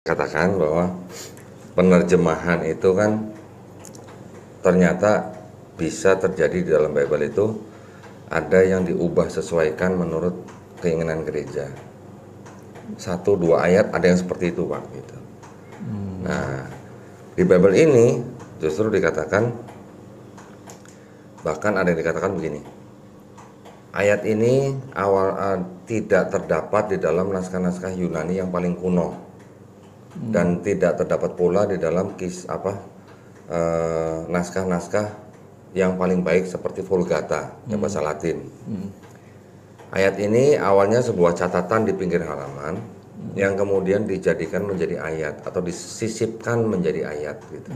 Katakan bahwa penerjemahan itu kan ternyata bisa terjadi di dalam Bible itu, ada yang diubah sesuaikan menurut keinginan gereja. 1-2 ayat ada yang seperti itu, Pak, gitu. Nah, di Bible ini justru dikatakan, bahkan ada yang dikatakan begini, ayat ini tidak terdapat di dalam naskah-naskah Yunani yang paling kuno, dan tidak terdapat pula di dalam naskah-naskah yang paling baik seperti Vulgata yang bahasa Latin. Ayat ini awalnya sebuah catatan di pinggir halaman yang kemudian dijadikan menjadi ayat atau disisipkan menjadi ayat gitu.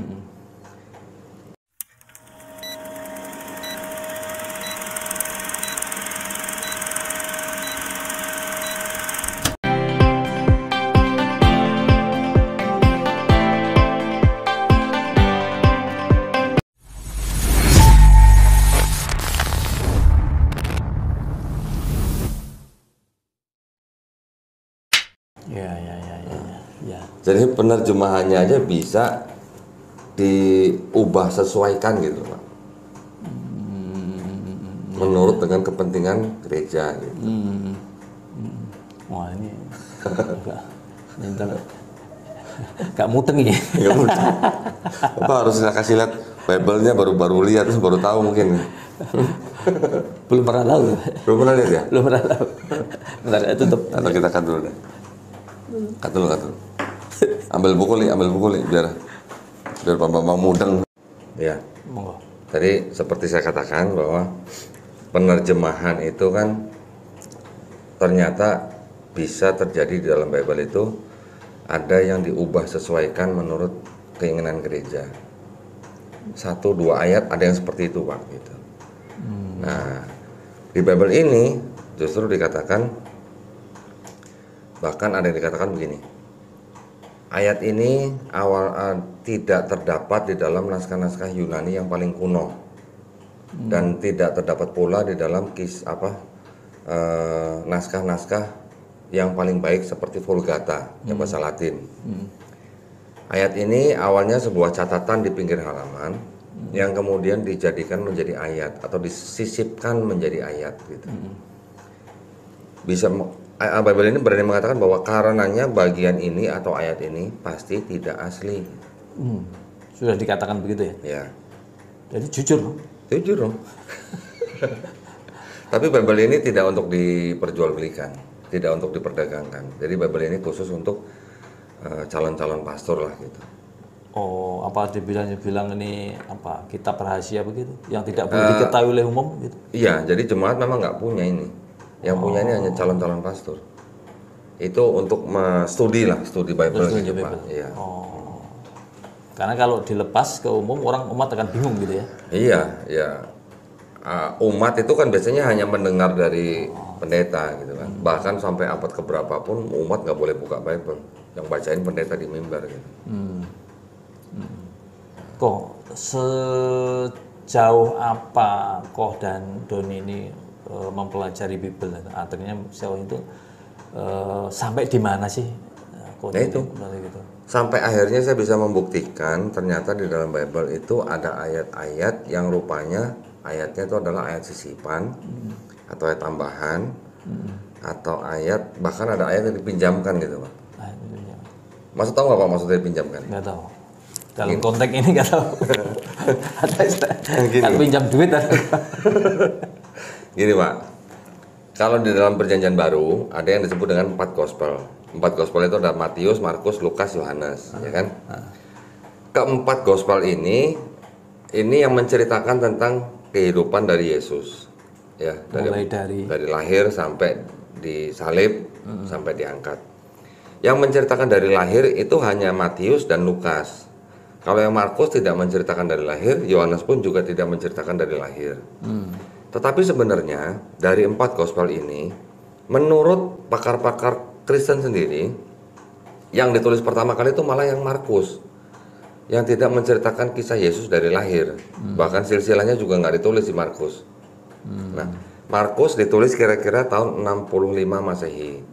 Ya. Jadi penerjemahannya aja bisa diubah sesuaikan gitu, Pak. Menurut dengan kepentingan gereja gitu. Wah, ini gak muteng ya. Nggak mungkin. Apa harus saya kasih lihat Bible-nya, baru lihat terus baru tahu mungkin. Belum pernah tahu. Belum pernah lihat ya? Belum pernah tahu. Bentar, tutup. Atau kita cut dulu deh. Cut dulu. Ambil buku li, biar Pak Bambang mudeng. Ya. Monggo. Tadi seperti saya katakan bahwa penerjemahan itu kan ternyata bisa terjadi di dalam Bible itu, ada yang diubah sesuaikan menurut keinginan gereja. 1-2 ayat ada yang seperti itu, Pak, gitu. Nah, di Bible ini justru dikatakan, bahkan ada yang dikatakan begini, ayat ini tidak terdapat di dalam naskah-naskah Yunani yang paling kuno, dan tidak terdapat pula di dalam naskah-naskah yang paling baik seperti Vulgata yang bahasa Latin. Ayat ini awalnya sebuah catatan di pinggir halaman yang kemudian dijadikan menjadi ayat atau disisipkan menjadi ayat gitu. Bible ini berani mengatakan bahwa karenanya bagian ini atau ayat ini pasti tidak asli. Sudah dikatakan begitu ya? Ya. Jadi jujur. Jujur dong. Tapi Bible ini tidak untuk diperjualbelikan, tidak untuk diperdagangkan. Jadi Bible ini khusus untuk calon-calon pastor lah gitu. Oh, apa dibilang ini apa kitab rahasia begitu, yang tidak boleh diketahui oleh umum gitu? Iya, jadi jemaat memang nggak punya ini. Yang punya ini hanya calon-calon pastor. Itu untuk studi Bible gitu, Pak. Iya. Oh. Karena kalau dilepas ke umum, umat akan bingung gitu ya? Iya, ya. Umat itu kan biasanya hanya mendengar dari pendeta gitu kan. Bahkan sampai abad keberapa pun umat nggak boleh buka Bible. Yang bacain pendeta di mimbar gitu. Kok sejauh apa Koh dan Doni ini mempelajari Bible? Artinya sejauh itu sampai di mana sih? Nah itu. Gitu. Sampai akhirnya saya bisa membuktikan ternyata di dalam Bible itu ada ayat-ayat yang rupanya ayatnya itu adalah ayat sisipan atau ayat tambahan atau ayat, bahkan ada ayat yang dipinjamkan gitu, Pak. Maksud tahu nggak Pak maksudnya dipinjamkan? Nggak tahu. Dalam konteks ini nggak tahu. Kalau pinjam duit Gini Pak, kalau di dalam perjanjian baru ada yang disebut dengan 4 gospel. 4 gospel itu ada Matius, Markus, Lukas, Yohanes, ya kan? Keempat gospel ini yang menceritakan tentang kehidupan dari Yesus, ya, dari lahir sampai disalib sampai diangkat. Yang menceritakan dari lahir itu hanya Matius dan Lukas. Kalau yang Markus tidak menceritakan dari lahir, Yohanes pun juga tidak menceritakan dari lahir. Tetapi sebenarnya dari 4 gospel ini, menurut pakar-pakar Kristen sendiri, yang ditulis pertama kali itu malah yang Markus, yang tidak menceritakan kisah Yesus dari lahir. Bahkan silsilahnya juga nggak ditulis di Markus. Nah, Markus ditulis kira-kira tahun 65 Masehi.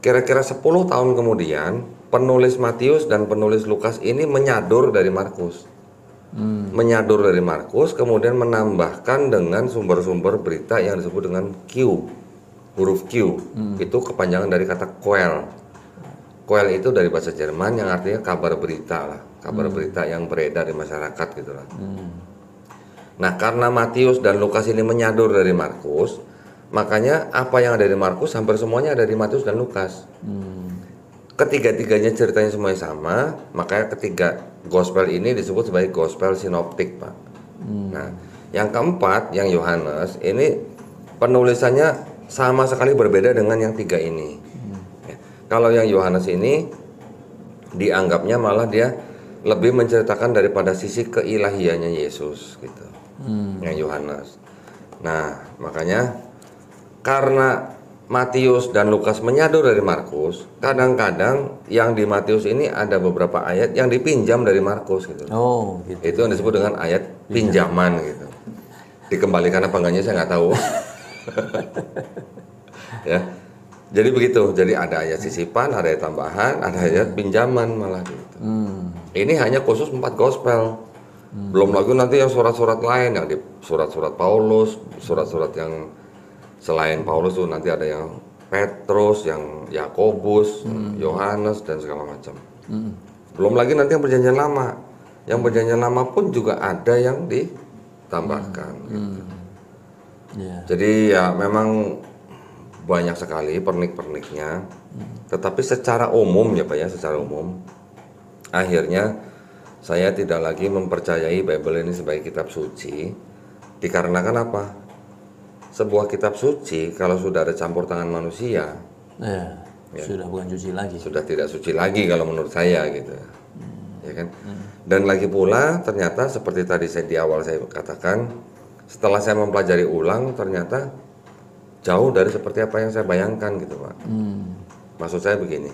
Kira-kira 10 tahun kemudian penulis Matius dan penulis Lukas ini menyadur dari Markus. Menyadur dari Markus, kemudian menambahkan dengan sumber-sumber berita yang disebut dengan Q, huruf Q. Itu kepanjangan dari kata Quell. Quell itu dari bahasa Jerman yang artinya kabar berita lah, kabar berita yang beredar di masyarakat gitulah. Nah, karena Matius dan Lukas ini menyadur dari Markus, makanya apa yang ada di Markus hampir semuanya ada di Matius dan Lukas. Ketiga-tiganya ceritanya semuanya sama, makanya ketiga gospel ini disebut sebagai gospel sinoptik, Pak. Nah, yang keempat, yang Yohanes, ini penulisannya sama sekali berbeda dengan yang tiga ini. Ya. Kalau yang Yohanes ini dianggapnya malah dia lebih menceritakan daripada sisi keilahiannya Yesus, gitu. Yang Yohanes. Nah, makanya karena Matius dan Lukas menyadur dari Markus, kadang-kadang yang di Matius ini ada beberapa ayat yang dipinjam dari Markus gitu. Oh, gitu. Itu yang disebut dengan ayat pinjaman gitu. Dikembalikan apa enggaknya saya nggak tahu. Ya. Jadi begitu. Jadi ada ayat sisipan, ada ayat tambahan, ada ayat pinjaman malah gitu. Ini hanya khusus 4 gospel. Belum lagi nanti yang surat-surat lain, yang di surat-surat Paulus, surat-surat yang selain Paulus tuh nanti ada yang Petrus, yang Yakobus, Yohanes dan segala macam. Belum lagi nanti yang perjanjian lama. Yang perjanjian lama pun juga ada yang ditambahkan. Gitu. Jadi ya memang banyak sekali pernik-perniknya. Tetapi secara umum ya Pak ya, secara umum akhirnya saya tidak lagi mempercayai Bible ini sebagai kitab suci. Dikarenakan apa? Sebuah kitab suci kalau sudah ada campur tangan manusia, ya. Sudah bukan suci lagi. Sudah tidak suci lagi kalau menurut saya gitu, ya kan. Dan lagi pula ternyata seperti tadi di awal saya katakan, setelah saya mempelajari ulang ternyata jauh dari seperti apa yang saya bayangkan gitu Pak. Maksud saya begini,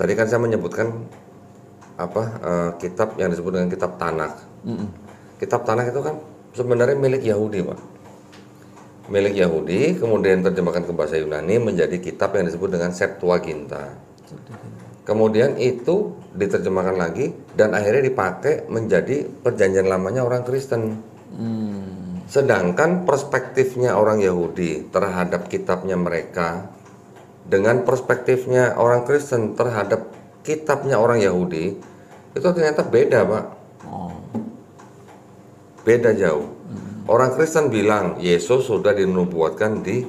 tadi kan saya menyebutkan kitab yang disebut dengan kitab Tanakh. Kitab Tanakh itu kan sebenarnya milik Yahudi Pak. Milik Yahudi, kemudian terjemahkan ke bahasa Yunani menjadi kitab yang disebut dengan Septuaginta. Kemudian itu diterjemahkan lagi dan akhirnya dipakai menjadi perjanjian lamanya orang Kristen. Sedangkan perspektifnya orang Yahudi terhadap kitabnya mereka dengan perspektifnya orang Kristen terhadap kitabnya orang Yahudi itu ternyata beda Pak. Beda jauh. Orang Kristen bilang Yesus sudah dinubuatkan di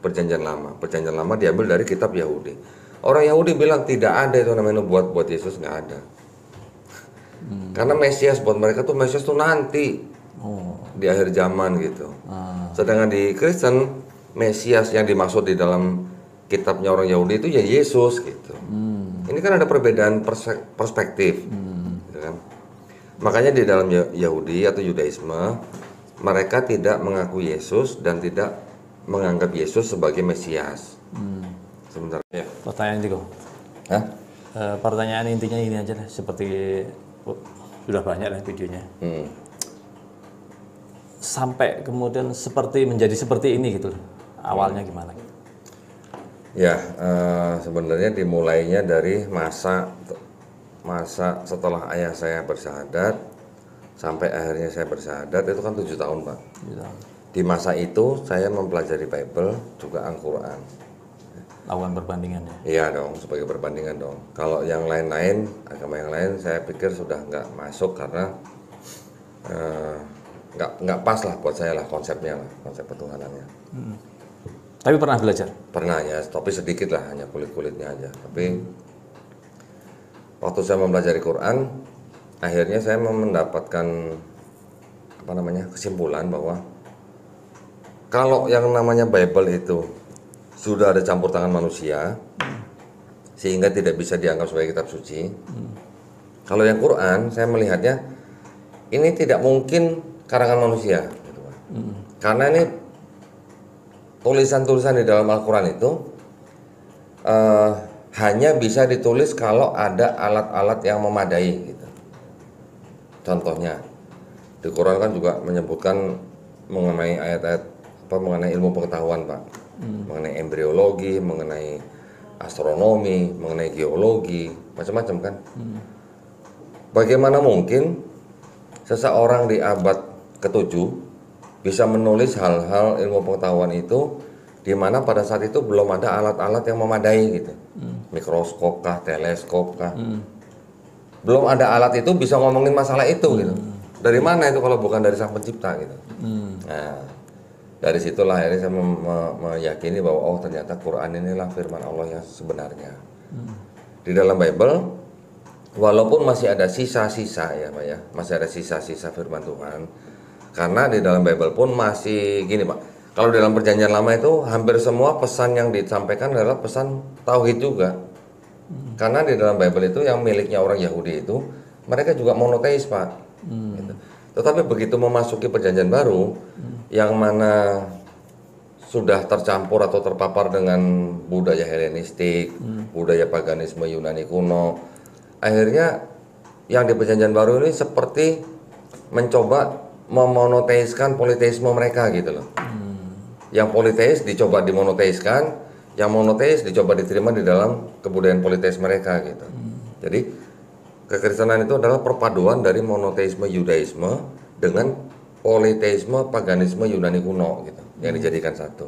perjanjian lama. Perjanjian lama diambil dari kitab Yahudi. Orang Yahudi bilang tidak ada itu namanya nubuat buat Yesus, nggak ada. Karena Mesias buat mereka tuh Mesias tuh nanti di akhir zaman gitu. Sedangkan di Kristen Mesias yang dimaksud di dalam kitabnya orang Yahudi itu ya Yesus gitu. Ini kan ada perbedaan perspektif, gitu kan? Makanya di dalam Yahudi atau Yudaisme mereka tidak mengaku Yesus dan tidak menganggap Yesus sebagai Mesias. Sebentar. Ya. Pertanyaan itu. Pertanyaan intinya ini aja deh, seperti sudah banyak lah videonya. Sampai kemudian menjadi seperti ini gitu. Awalnya gimana? Ya, sebenarnya dimulainya dari masa setelah ayah saya bersyahadat sampai akhirnya saya bersyahadat itu kan 7 tahun Pak. Di masa itu saya mempelajari Bible juga Al-Quran. Lawan perbandingan ya? Iya dong, sebagai perbandingan dong. Kalau yang lain-lain, agama yang lain saya pikir sudah nggak masuk karena nggak pas lah buat saya lah konsepnya lah, konsep pertuhanannya. Tapi pernah belajar? Pernah ya, tapi sedikit lah, hanya kulit-kulitnya aja. Tapi waktu saya mempelajari Quran, akhirnya saya mendapatkan kesimpulan bahwa kalau yang namanya Bible itu sudah ada campur tangan manusia sehingga tidak bisa dianggap sebagai kitab suci. Kalau yang Quran saya melihatnya ini tidak mungkin karangan manusia gitu. Karena ini tulisan-tulisan di dalam Al-Quran itu hanya bisa ditulis kalau ada alat-alat yang memadai gitu. Contohnya di Quran kan juga menyebutkan mengenai ayat-ayat mengenai ilmu pengetahuan Pak, mengenai embriologi, mengenai astronomi, mengenai geologi, macam-macam kan. Bagaimana mungkin seseorang di abad ke-7 bisa menulis hal-hal ilmu pengetahuan itu di mana pada saat itu belum ada alat-alat yang memadai gitu. Mikroskop kah, teleskop kah. Belum ada alat itu bisa ngomongin masalah itu gitu. Dari mana itu kalau bukan dari Sang Pencipta gitu. Nah, dari situlah akhirnya saya meyakini bahwa oh ternyata Quran inilah firman Allah yang sebenarnya. Di dalam Bible, walaupun masih ada sisa-sisa ya Pak ya, masih ada sisa-sisa firman Tuhan. Karena di dalam Bible pun masih gini Pak, kalau dalam perjanjian lama itu hampir semua pesan yang disampaikan adalah pesan tauhid juga. Karena di dalam Bible itu yang miliknya orang Yahudi itu, mereka juga monoteis Pak. Gitu. Tetapi begitu memasuki perjanjian baru, yang mana sudah tercampur atau terpapar dengan budaya Helenistik, budaya paganisme Yunani kuno, akhirnya yang di perjanjian baru ini seperti mencoba memonoteiskan politeisme mereka gitu loh. Yang politeis dicoba dimonoteiskan, yang monoteis dicoba diterima di dalam kebudayaan politeis mereka gitu. Jadi kekristenan itu adalah perpaduan dari monoteisme Yudaisme dengan politeisme paganisme Yunani kuno gitu, yang dijadikan satu.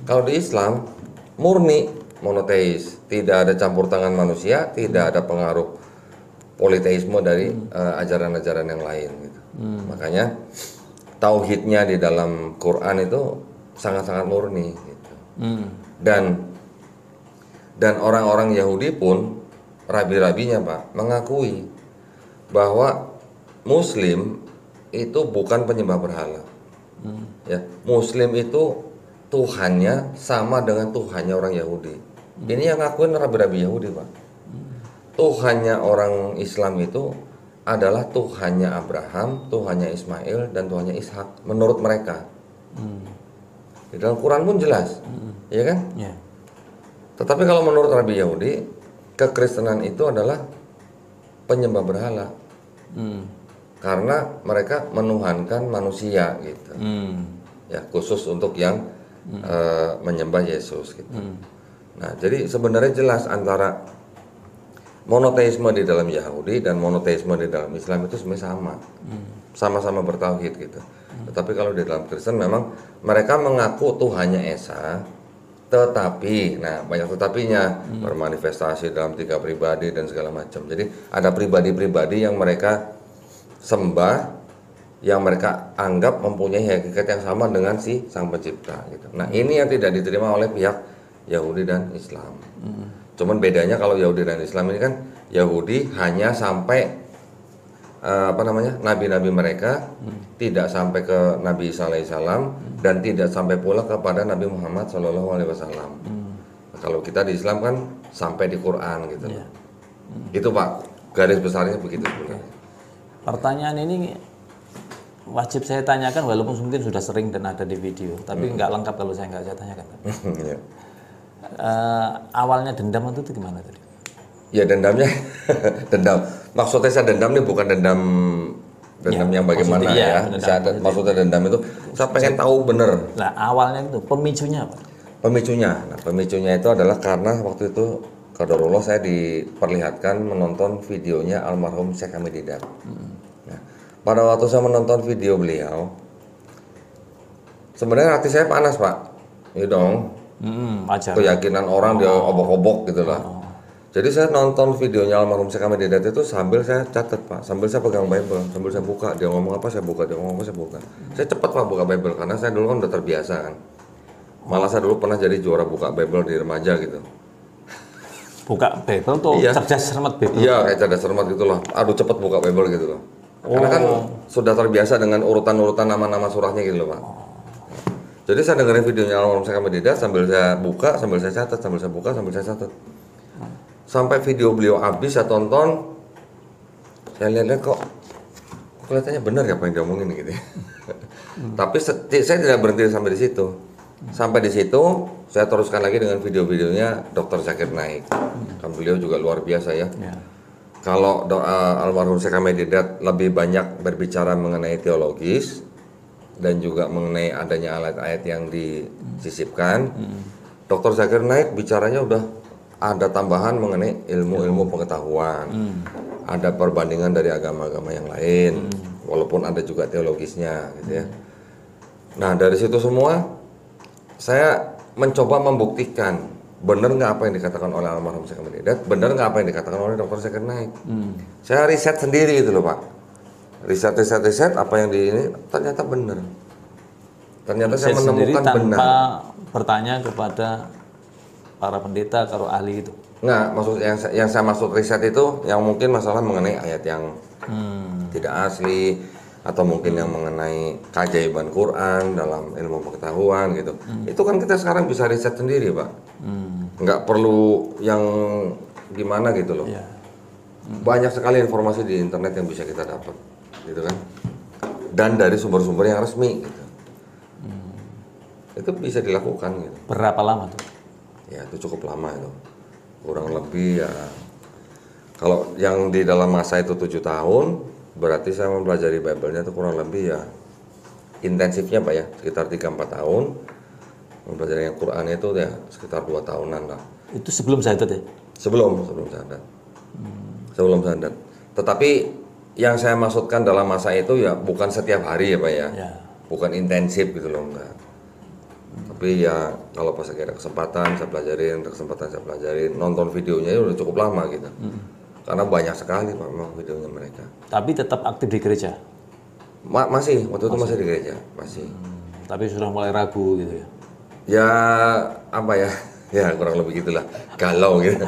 Kalau di Islam murni monoteis, tidak ada campur tangan manusia, tidak ada pengaruh politeisme dari ajaran-ajaran yang lain gitu. Makanya tauhidnya di dalam Quran itu sangat-sangat murni gitu. Dan orang-orang Yahudi pun rabi-rabinya Pak mengakui bahwa Muslim itu bukan penyembah berhala. Ya, Muslim itu Tuhannya sama dengan Tuhannya orang Yahudi. Ini yang ngakuin rabi-rabi Yahudi Pak. Tuhannya orang Islam itu adalah Tuhannya Abraham, Tuhannya Ismail, dan Tuhannya Ishak menurut mereka. Di dalam Quran pun jelas, ya kan? Ya. Tetapi kalau menurut Rabi Yahudi, kekristenan itu adalah penyembah berhala, karena mereka menuhankan manusia gitu, ya khusus untuk yang menyembah Yesus gitu. Nah, jadi sebenarnya jelas antara monoteisme di dalam Yahudi dan monoteisme di dalam Islam itu sebenarnya sama, sama-sama bertauhid gitu. Tetapi kalau di dalam Kristen memang mereka mengaku Tuhannya Esa, tetapi, nah banyak tetapinya, bermanifestasi dalam 3 pribadi dan segala macam. Jadi ada pribadi-pribadi yang mereka sembah, yang mereka anggap mempunyai hakikat yang sama dengan si Sang Pencipta gitu. Nah ini yang tidak diterima oleh pihak Yahudi dan Islam. Cuman bedanya kalau Yahudi dan Islam ini kan Yahudi hanya sampai nabi-nabi mereka, tidak sampai ke Nabi Isa alaihissalam, dan tidak sampai pula kepada Nabi Muhammad sallallahu alaihi wasallam. Kalau kita di Islam kan sampai di Quran gitu. Itu Pak, garis besarnya begitu sebenarnya. Pertanyaan ini wajib saya tanyakan walaupun mungkin sudah sering dan ada di video, tapi nggak lengkap kalau saya nggak saya tanyakan. Awalnya dendam itu gimana tadi? Ya dendamnya, dendam. Maksudnya saya dendam ini bukan dendam yang bagaimana ya. Maksudnya dendam itu, saya pengen tahu bener. Nah awalnya itu pemicunya apa? Pemicunya itu adalah karena waktu itu qadarullah saya diperlihatkan menonton videonya almarhum Syekh Hamid Didat. Nah, pada waktu saya menonton video beliau, sebenarnya hati saya panas Pak. Iya dong. Keyakinan orang dia obok-obok gitu lah. Jadi saya nonton videonya almarhum Syekh Hamid Didat itu sambil saya catat Pak, sambil saya pegang Bible, sambil saya buka, dia ngomong apa saya buka, dia ngomong apa saya buka. Saya cepat Pak buka Bible karena saya dulu kan udah terbiasa kan. Malah saya dulu pernah jadi juara buka Bible di remaja gitu. Buka Bible tuh cerdas cermat Bible. Iya, kayak cerdas cermat gitu loh. Aduh cepet buka Bible gitu loh. Karena kan sudah terbiasa dengan urutan-urutan nama-nama surahnya gitu loh Pak. Jadi saya dengerin videonya almarhum Syekh Hamid Didat sambil saya buka, sambil saya catat, sambil saya buka, sambil saya catat. Sampai video beliau habis saya tonton, saya lihat-lihat kok kelihatannya benar ya apa yang dia omongin gitu. Tapi saya tidak berhenti sampai di situ. Sampai di situ saya teruskan lagi dengan video-videonya Dr. Zakir Naik. Kan beliau juga luar biasa ya. Kalau almarhum Syekh Hamid Didat lebih banyak berbicara mengenai teologis dan juga mengenai adanya ayat-ayat yang disisipkan. Dr. Zakir Naik bicaranya udah ada tambahan mengenai ilmu-ilmu pengetahuan, ada perbandingan dari agama-agama yang lain, walaupun ada juga teologisnya, gitu ya. Nah dari situ semua saya mencoba membuktikan benar nggak apa yang dikatakan oleh almarhum Syekh Ahmad Deedat, benar nggak apa yang dikatakan oleh Dr. Zakir Naik. Saya riset sendiri itu loh Pak, riset apa yang di ini ternyata benar. Ternyata saya menemukan tanpa benar. bertanya kepada para pendeta kalau ahli itu. Nggak, maksud yang saya maksud riset itu yang mungkin masalah mengenai ayat yang tidak asli atau mungkin yang mengenai keajaiban Quran dalam ilmu pengetahuan gitu. Itu kan kita sekarang bisa riset sendiri Pak. Nggak perlu yang gimana gitu loh. Ya. Banyak sekali informasi di internet yang bisa kita dapat, gitu kan. Dan dari sumber-sumber yang resmi gitu. Itu bisa dilakukan gitu. Berapa lama tuh? Ya itu cukup lama itu. Kurang lebih ya, kalau yang di dalam masa itu 7 tahun, berarti saya mempelajari Bible-nya itu kurang lebih ya intensifnya Pak ya, sekitar 3-4 tahun. Mempelajari yang Quran itu ya sekitar 2 tahunan lah. Itu sebelum syahadat ya? Sebelum syahadat. Sebelum syahadat. Tetapi yang saya maksudkan dalam masa itu ya bukan setiap hari ya Pak ya. Ya. Bukan intensif gitu loh, enggak. Tapi ya kalau pas lagi ada kesempatan saya pelajarin, ada kesempatan saya pelajarin, nonton videonya ya udah cukup lama gitu. Karena banyak sekali Pak memang videonya mereka. Tapi tetap aktif di gereja? Masih, waktu itu masih di gereja, masih. Tapi sudah mulai ragu gitu ya? Ya apa ya, ya kurang lebih gitulah, galau gitu.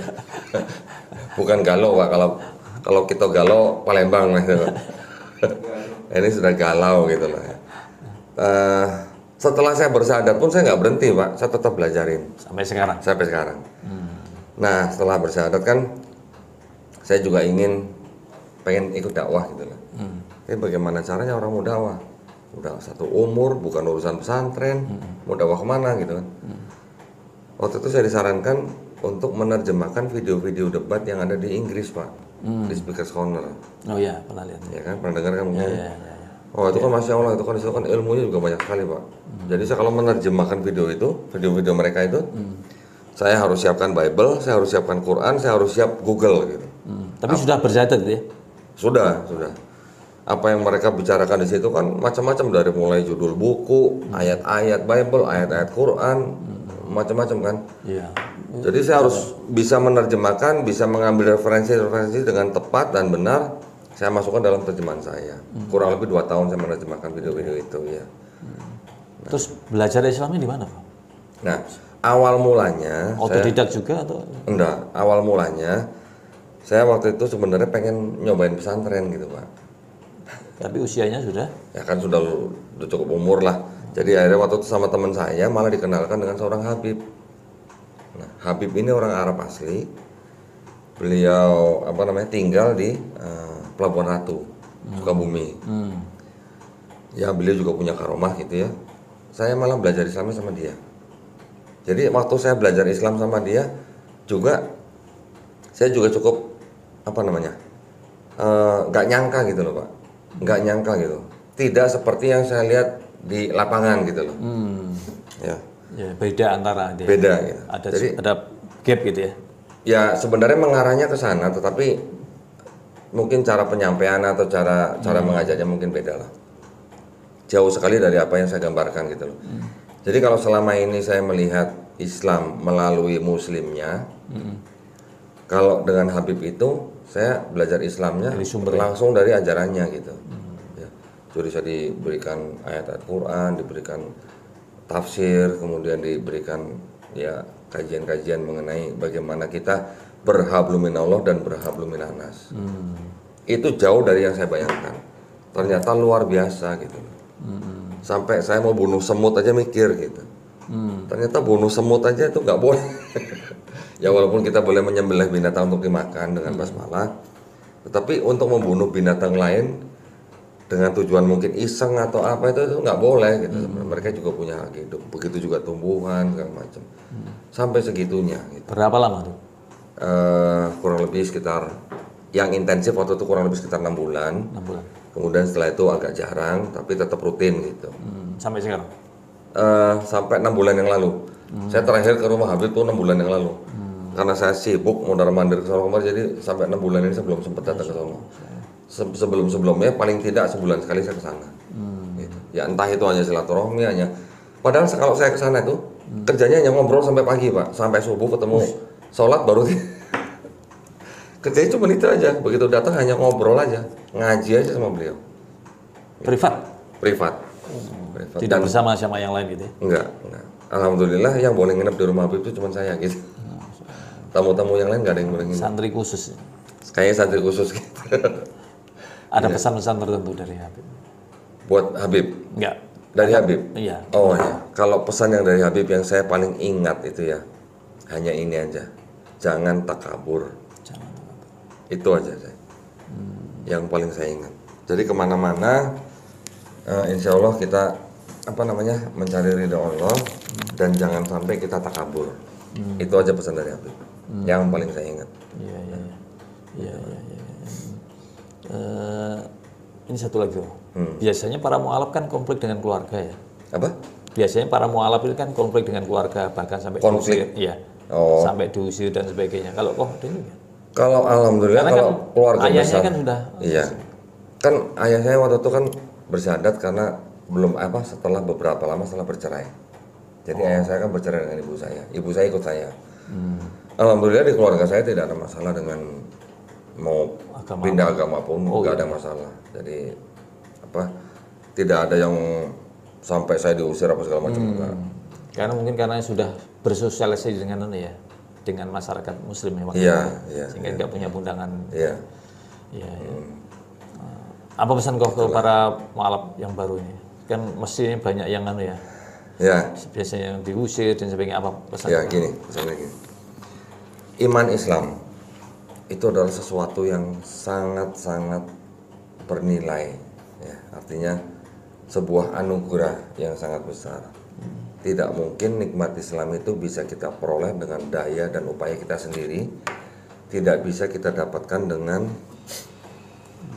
Bukan galau Pak, kalau kita galau Palembang lah gitu. Ini sudah galau gitu lah. Setelah saya bersyahadat pun saya nggak berhenti Pak, saya tetap belajarin. Sampai sekarang? Sampai sekarang. Nah setelah bersyahadat kan, saya juga pengen ikut dakwah gitu lah. Tapi bagaimana caranya orang mau dakwah? Udah satu umur, bukan urusan pesantren, mau dakwah kemana gitu kan? Waktu itu saya disarankan untuk menerjemahkan video-video debat yang ada di Inggris Pak, di Speaker's Corner. Oh iya, pernah lihat. Ya kan, pernah dengar kan mungkin? Ya. Oh itu kan Masya Allah, itu kan ilmunya juga banyak sekali Pak. Jadi saya kalau menerjemahkan video-video mereka itu, saya harus siapkan Bible, saya harus siapkan Quran, saya harus siap Google gitu. Tapi sudah bersyahadat gitu ya? Sudah. Apa yang mereka bicarakan di situ kan macam-macam, dari mulai judul buku, ayat-ayat Bible, ayat-ayat Quran, macam-macam kan. Iya. Jadi saya harus bisa menerjemahkan, bisa mengambil referensi-referensi dengan tepat dan benar. Saya masukkan dalam terjemahan saya. Kurang lebih 2 tahun saya menerjemahkan video-video itu ya. Terus belajar Islamnya di mana Pak? Nah, awal mulanya Otodidak juga atau? enggak, awal mulanya saya waktu itu sebenarnya pengen nyobain pesantren gitu Pak. Tapi usianya sudah? Ya kan sudah cukup umur lah. Jadi akhirnya waktu itu sama teman saya malah dikenalkan dengan seorang Habib. Nah, Habib ini orang Arab asli. Beliau tinggal di Pelabuhan Ratu, Sukabumi. Ya beliau juga punya karomah gitu ya. Saya malah belajar Islamnya sama dia. Jadi waktu saya belajar Islam sama dia juga, saya juga cukup nggak nyangka gitu loh Pak. Nggak nyangka gitu. Tidak seperti yang saya lihat di lapangan gitu loh. Ya. Ya, beda antara dia. Beda gitu. Ada gap gitu ya. Ya sebenarnya mengarahnya ke sana, tetapi mungkin cara penyampaian atau cara mengajarnya mungkin beda lah. Jauh sekali dari apa yang saya gambarkan gitu loh. Jadi kalau selama ini saya melihat Islam melalui muslimnya, kalau dengan Habib itu saya belajar Islamnya langsung dari ajarannya gitu. Ya. Jadi saya diberikan ayat-ayat Quran, diberikan tafsir, kemudian diberikan ya kajian-kajian mengenai bagaimana kita berhablum minallah dan berhablum minanas. Itu jauh dari yang saya bayangkan. Ternyata luar biasa gitu. Sampai saya mau bunuh semut aja mikir gitu. Ternyata bunuh semut aja itu nggak boleh. Ya walaupun kita boleh menyembelih binatang untuk dimakan dengan basmalah, tetapi untuk membunuh binatang lain dengan tujuan mungkin iseng atau apa itu nggak boleh gitu. Mereka juga punya hak hidup. Begitu juga tumbuhan segala macam. Sampai segitunya. Gitu. Berapa lama tuh? Kurang lebih sekitar yang intensif waktu itu kurang lebih sekitar 6 bulan. 6 bulan. Kemudian setelah itu agak jarang, tapi tetap rutin gitu. Sampai sekarang? Sampai 6 bulan yang lalu. Saya terakhir ke rumah Habib tuh 6 bulan yang lalu. karena saya sibuk mondar-mandir ke Solo kemarin, jadi sampai 6 bulan ini saya belum sempat datang ke Solo. Sebelum-sebelumnya paling tidak sebulan sekali saya ke sana. Gitu. Ya entah itu hanya silaturahmi, hanya padahal kalau saya ke sana itu kerjanya hanya ngobrol sampai pagi, Pak, sampai subuh ketemu sholat baru kerjanya cuma itu aja. Begitu datang hanya ngobrol aja, ngaji aja sama beliau. Privat? Privat. Tidak bersama sama yang lain gitu ya? Enggak. Alhamdulillah yang boleh nginep di rumah Habib itu cuma saya gitu. Tamu-tamu yang lain nggak ada yang boleh nginep. Santri khusus? Kayaknya santri khusus gitu. Ada pesan-pesan tertentu dari Habib? Buat Habib? Enggak. Dari Habib? Iya. Oh ya, kalau pesan yang dari Habib yang saya paling ingat itu ya, hanya ini aja. Jangan takabur. Jangan takabur. Itu aja saya. Yang paling saya ingat. Jadi kemana-mana, insya Allah kita mencari ridho Allah dan jangan sampai kita takabur. Itu aja pesan dari Habib. Yang paling saya ingat. Iya. Ini satu lagi, biasanya para mu'alaf kan konflik dengan keluarga ya. Apa? Biasanya para mu'alaf itu kan konflik dengan keluarga, bahkan sampai konflik. Diusir. Iya. Oh. Sampai diusir dan sebagainya. Kalau ini kan? Kalau alhamdulillah Karena kalau kan keluarga ayahnya besar. kan sudah. Iya. Kan ayah saya waktu itu kan bersyahadat karena setelah beberapa lama setelah bercerai. Jadi ayah saya kan bercerai dengan ibu saya. Ibu saya ikut saya. Alhamdulillah di keluarga saya tidak ada masalah dengan mau pindah agama pun, nggak ada masalah. Jadi tidak ada yang sampai saya diusir apa segala macam enggak. Karena mungkin karena sudah bersosialisasi dengan masyarakat Muslim ya waktu Iya. sehingga nggak punya undangan. Iya. Apa pesan kau ke para mu'alaf yang baru ini? Kan mesti banyak yang Ya. biasanya yang diusir dan sebagainya. Apa pesan? Ya gini, misalnya gini. Iman Islam itu adalah sesuatu yang sangat-sangat bernilai, ya. Artinya sebuah anugerah yang sangat besar. Tidak mungkin nikmat Islam itu bisa kita peroleh dengan daya dan upaya kita sendiri. Tidak bisa kita dapatkan dengan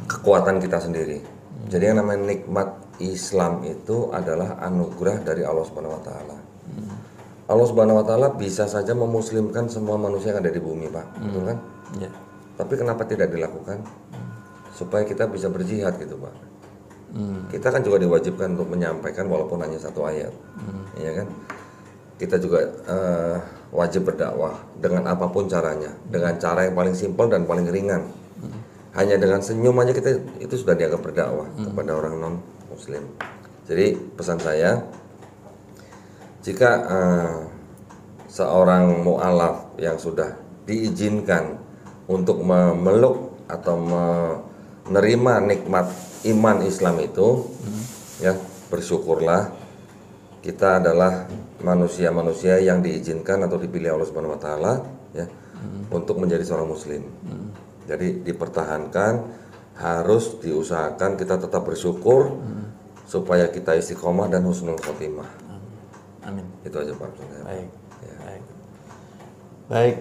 kekuatan kita sendiri. Jadi yang namanya nikmat Islam itu adalah anugerah dari Allah Subhanahu wa taala. Allah Subhanahu wa taala bisa saja memuslimkan semua manusia yang ada di bumi, Pak. Betul kan? Ya. Tapi kenapa tidak dilakukan? Supaya kita bisa berjihad gitu, Pak. Kita kan juga diwajibkan untuk menyampaikan walaupun hanya satu ayat. Iya kan? Kita juga wajib berdakwah dengan apapun caranya, dengan cara yang paling simpel dan paling ringan. Hanya dengan senyum aja itu sudah dianggap berdakwah kepada orang non muslim. Jadi pesan saya, jika seorang mu'alaf yang sudah diizinkan untuk memeluk atau menerima nikmat iman Islam itu, ya bersyukurlah, kita adalah manusia-manusia yang diizinkan atau dipilih Allah Subhanahu wa taala, ya, untuk menjadi seorang muslim. Jadi dipertahankan, harus diusahakan kita tetap bersyukur supaya kita istiqomah dan husnul khotimah. Amin. Itu aja Pak. Baik. Ya. Baik.